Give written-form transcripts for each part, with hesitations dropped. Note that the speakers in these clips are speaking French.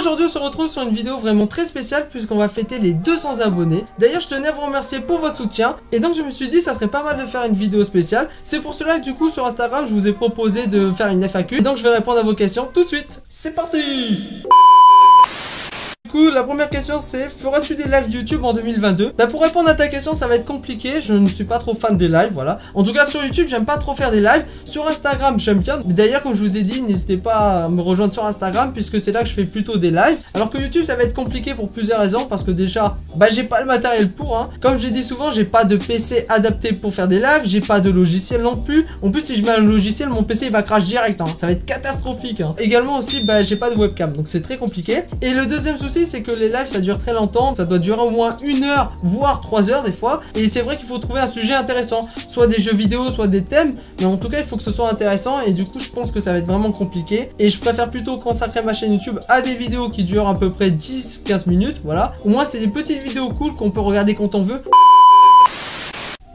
Aujourd'hui on se retrouve sur une vidéo vraiment très spéciale puisqu'on va fêter les 200 abonnés. D'ailleurs je tenais à vous remercier pour votre soutien et donc je me suis dit ça serait pas mal de faire une vidéo spéciale. C'est pour cela que du coup sur Instagram je vous ai proposé de faire une FAQ et donc je vais répondre à vos questions tout de suite. C'est parti! Du coup, la première question c'est: feras-tu des lives YouTube en 2022? Bah pour répondre à ta question ça va être compliqué, je ne suis pas trop fan des lives, voilà. En tout cas sur YouTube j'aime pas trop faire des lives, sur Instagram j'aime bien. D'ailleurs comme je vous ai dit, n'hésitez pas à me rejoindre sur Instagram puisque c'est là que je fais plutôt des lives. Alors que YouTube ça va être compliqué pour plusieurs raisons, parce que déjà, bah j'ai pas le matériel pour, hein. Comme je l'ai dit souvent, j'ai pas de PC adapté pour faire des lives, j'ai pas de logiciel non plus. En plus si je mets un logiciel, mon PC il va crash direct, hein. Ça va être catastrophique, hein. Également aussi, bah j'ai pas de webcam, donc c'est très compliqué. Et le deuxième souci c'est que les lives ça dure très longtemps, ça doit durer au moins 1 heure voire 3 heures des fois, et c'est vrai qu'il faut trouver un sujet intéressant, soit des jeux vidéo soit des thèmes, mais en tout cas il faut que ce soit intéressant et du coup je pense que ça va être vraiment compliqué et je préfère plutôt consacrer ma chaîne YouTube à des vidéos qui durent à peu près 10-15 minutes, voilà. Au moins c'est des petites vidéos cool qu'on peut regarder quand on veut.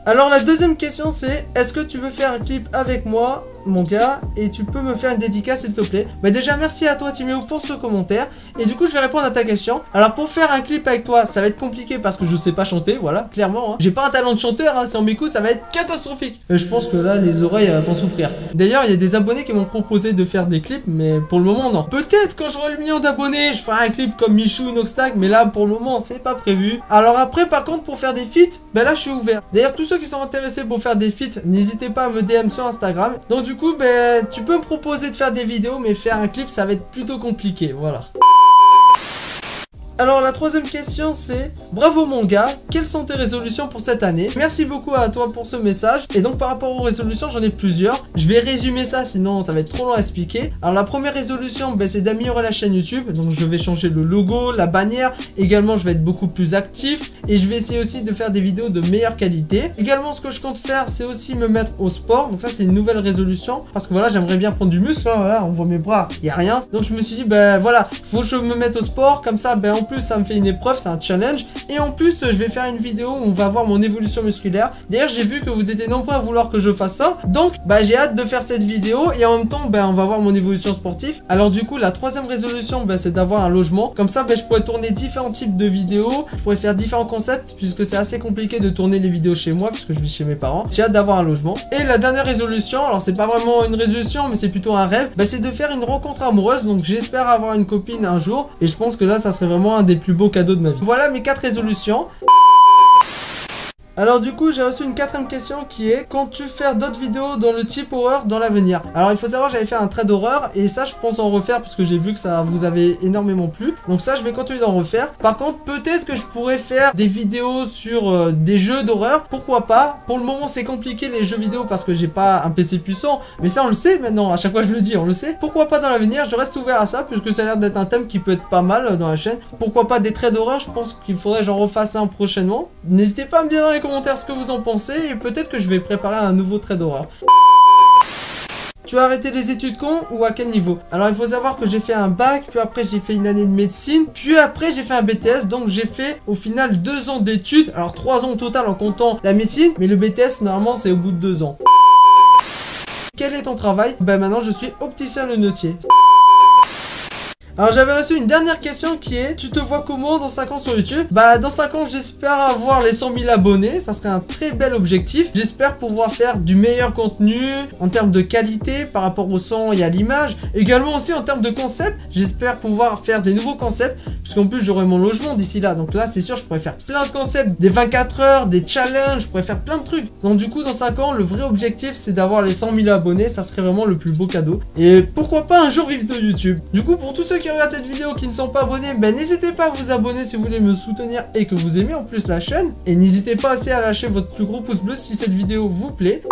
Alors la deuxième question c'est: est-ce que tu veux faire un clip avec moi mon gars et tu peux me faire une dédicace s'il te plaît? Bah déjà merci à toi Timéo pour ce commentaire et du coup je vais répondre à ta question. Alors pour faire un clip avec toi ça va être compliqué parce que je sais pas chanter, voilà, clairement, hein. J'ai pas un talent de chanteur, hein. Si on m'écoute ça va être catastrophique. Je pense que là les oreilles vont souffrir. D'ailleurs il y a des abonnés qui m'ont proposé de faire des clips, mais pour le moment non. Peut-être quand j'aurai le million d'abonnés je ferai un clip comme Michou, Noxtag, mais là pour le moment c'est pas prévu. Alors après par contre pour faire des feats, bah là je suis ouvert. D'ailleurs tous ceux qui sont intéressés pour faire des feats, n'hésitez pas à me DM sur Instagram. Donc du coup ben tu peux me proposer de faire des vidéos, mais faire un clip ça va être plutôt compliqué, voilà. Alors la troisième question c'est: bravo mon gars, quelles sont tes résolutions pour cette année? Merci beaucoup à toi pour ce message. Et donc par rapport aux résolutions j'en ai plusieurs. Je vais résumer ça sinon ça va être trop long à expliquer. Alors la première résolution ben, c'est d'améliorer la chaîne YouTube. Donc je vais changer le logo, la bannière. Également je vais être beaucoup plus actif. Et je vais essayer aussi de faire des vidéos de meilleure qualité. Également ce que je compte faire c'est aussi me mettre au sport. Donc ça c'est une nouvelle résolution. Parce que voilà j'aimerais bien prendre du muscle, hein, voilà, on voit mes bras, il n'y a rien. Donc je me suis dit ben voilà, faut que je me mette au sport. Comme ça ben en plus ça me fait une épreuve, c'est un challenge. Et en plus je vais faire une vidéo où on va voir mon évolution musculaire. D'ailleurs j'ai vu que vous étiez nombreux à vouloir que je fasse ça. Donc bah j'ai hâte de faire cette vidéo. Et en même temps ben on va voir mon évolution sportive. Alors du coup la troisième résolution ben, c'est d'avoir un logement. Comme ça ben, je pourrais tourner différents types de vidéos. Je pourrais faire différents concepts puisque c'est assez compliqué de tourner les vidéos chez moi puisque je vis chez mes parents. J'ai hâte d'avoir un logement. Et la dernière résolution, alors c'est pas vraiment une résolution mais c'est plutôt un rêve, ben, c'est de faire une rencontre amoureuse. Donc j'espère avoir une copine un jour. Et je pense que là ça serait vraiment un des plus beaux cadeaux de ma vie. Voilà mes 4 résolutions. Alors du coup j'ai reçu une 4ème question qui est: comptes-tu faire d'autres vidéos dans le type horreur dans l'avenir? Alors il faut savoir j'avais fait un trait d'horreur et ça je pense en refaire parce que j'ai vu que ça vous avait énormément plu. Donc ça je vais continuer d'en refaire. Par contre peut-être que je pourrais faire des vidéos sur des jeux d'horreur, pourquoi pas. Pour le moment c'est compliqué les jeux vidéo parce que j'ai pas un PC puissant, mais ça on le sait maintenant, à chaque fois je le dis, on le sait. Pourquoi pas dans l'avenir, je reste ouvert à ça puisque ça a l'air d'être un thème qui peut être pas mal dans la chaîne. Pourquoi pas des traits d'horreur, je pense qu'il faudrait que j'en refasse un prochainement. N'hésitez pas à me dire dans les commentaires ce que vous en pensez et peut-être que je vais préparer un nouveau trait d'horreur. Tu as arrêté les études quand ou à quel niveau? Alors il faut savoir que j'ai fait un bac, puis après j'ai fait une année de médecine, puis après j'ai fait un BTS, donc j'ai fait au final 2 ans d'études, alors 3 ans au total en comptant la médecine, mais le BTS normalement c'est au bout de 2 ans. Quel est ton travail? Ben maintenant je suis opticien lunetier. Alors j'avais reçu une dernière question qui est: tu te vois comment dans 5 ans sur YouTube? Bah dans 5 ans j'espère avoir les 100 000 abonnés, ça serait un très bel objectif. J'espère pouvoir faire du meilleur contenu en termes de qualité par rapport au son et à l'image. Également aussi en termes de concept, j'espère pouvoir faire des nouveaux concepts. Puisqu'en plus j'aurai mon logement d'ici là. Donc là c'est sûr je pourrais faire plein de concepts, des 24 heures, des challenges, je pourrais faire plein de trucs. Donc du coup dans 5 ans le vrai objectif c'est d'avoir les 100 000 abonnés, ça serait vraiment le plus beau cadeau. Et pourquoi pas un jour vivre de YouTube. Du coup pour tous ceux qui regardent cette vidéo qui ne sont pas abonnés, ben n'hésitez pas à vous abonner si vous voulez me soutenir et que vous aimez en plus la chaîne. Et n'hésitez pas aussi à lâcher votre plus gros pouce bleu si cette vidéo vous plaît.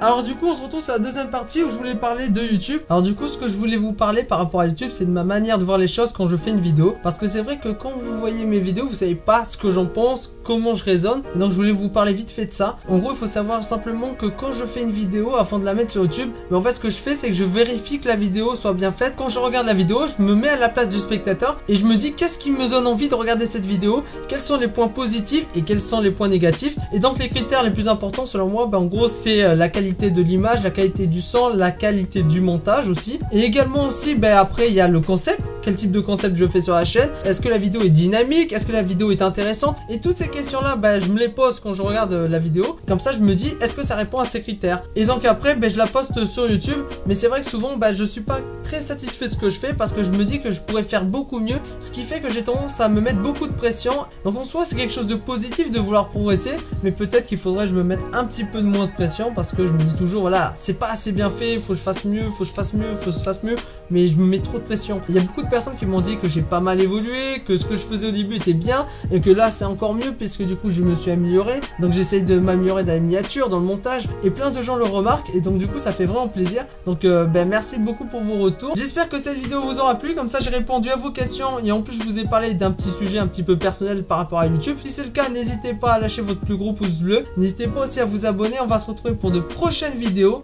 Alors du coup on se retrouve sur la deuxième partie où je voulais parler de YouTube. Alors du coup ce que je voulais vous parler par rapport à YouTube c'est de ma manière de voir les choses quand je fais une vidéo. Parce que c'est vrai que quand vous voyez mes vidéos vous savez pas ce que j'en pense, comment je raisonne. Et donc je voulais vous parler vite fait de ça. En gros il faut savoir simplement que quand je fais une vidéo avant de la mettre sur YouTube, mais en fait ce que je fais c'est que je vérifie que la vidéo soit bien faite. Quand je regarde la vidéo je me mets à la place du spectateur et je me dis qu'est-ce qui me donne envie de regarder cette vidéo, quels sont les points positifs et quels sont les points négatifs. Et donc les critères les plus importants selon moi en gros c'est la qualité qualité de l'image, la qualité du son, la qualité du montage aussi. Et également aussi, après il y a le concept. Quel type de concept je fais sur la chaîne? Est-ce que la vidéo est dynamique? Est-ce que la vidéo est intéressante? Et toutes ces questions-là, je me les pose quand je regarde la vidéo. Comme ça, je me dis, est-ce que ça répond à ces critères? Et donc après, je la poste sur YouTube. Mais c'est vrai que souvent, je suis pas très satisfait de ce que je fais parce que je me dis que je pourrais faire beaucoup mieux. Ce qui fait que j'ai tendance à me mettre beaucoup de pression. Donc en soi, c'est quelque chose de positif de vouloir progresser. Mais peut-être qu'il faudrait que je me mette un petit peu de moins de pression parce que je me dis toujours, voilà, c'est pas assez bien fait, faut que je fasse mieux, faut que je fasse mieux, faut que je fasse mieux. Mais je me mets trop de pression. Il y a beaucoup de personnes qui m'ont dit que j'ai pas mal évolué, que ce que je faisais au début était bien et que là c'est encore mieux puisque du coup je me suis amélioré. Donc j'essaye de m'améliorer dans la miniature, dans le montage et plein de gens le remarquent et donc du coup ça fait vraiment plaisir. Donc merci beaucoup pour vos retours. J'espère que cette vidéo vous aura plu, comme ça j'ai répondu à vos questions et en plus je vous ai parlé d'un petit sujet un petit peu personnel par rapport à YouTube. Si c'est le cas, n'hésitez pas à lâcher votre plus gros pouce bleu. N'hésitez pas aussi à vous abonner, on va se retrouver pour de prochaines vidéos.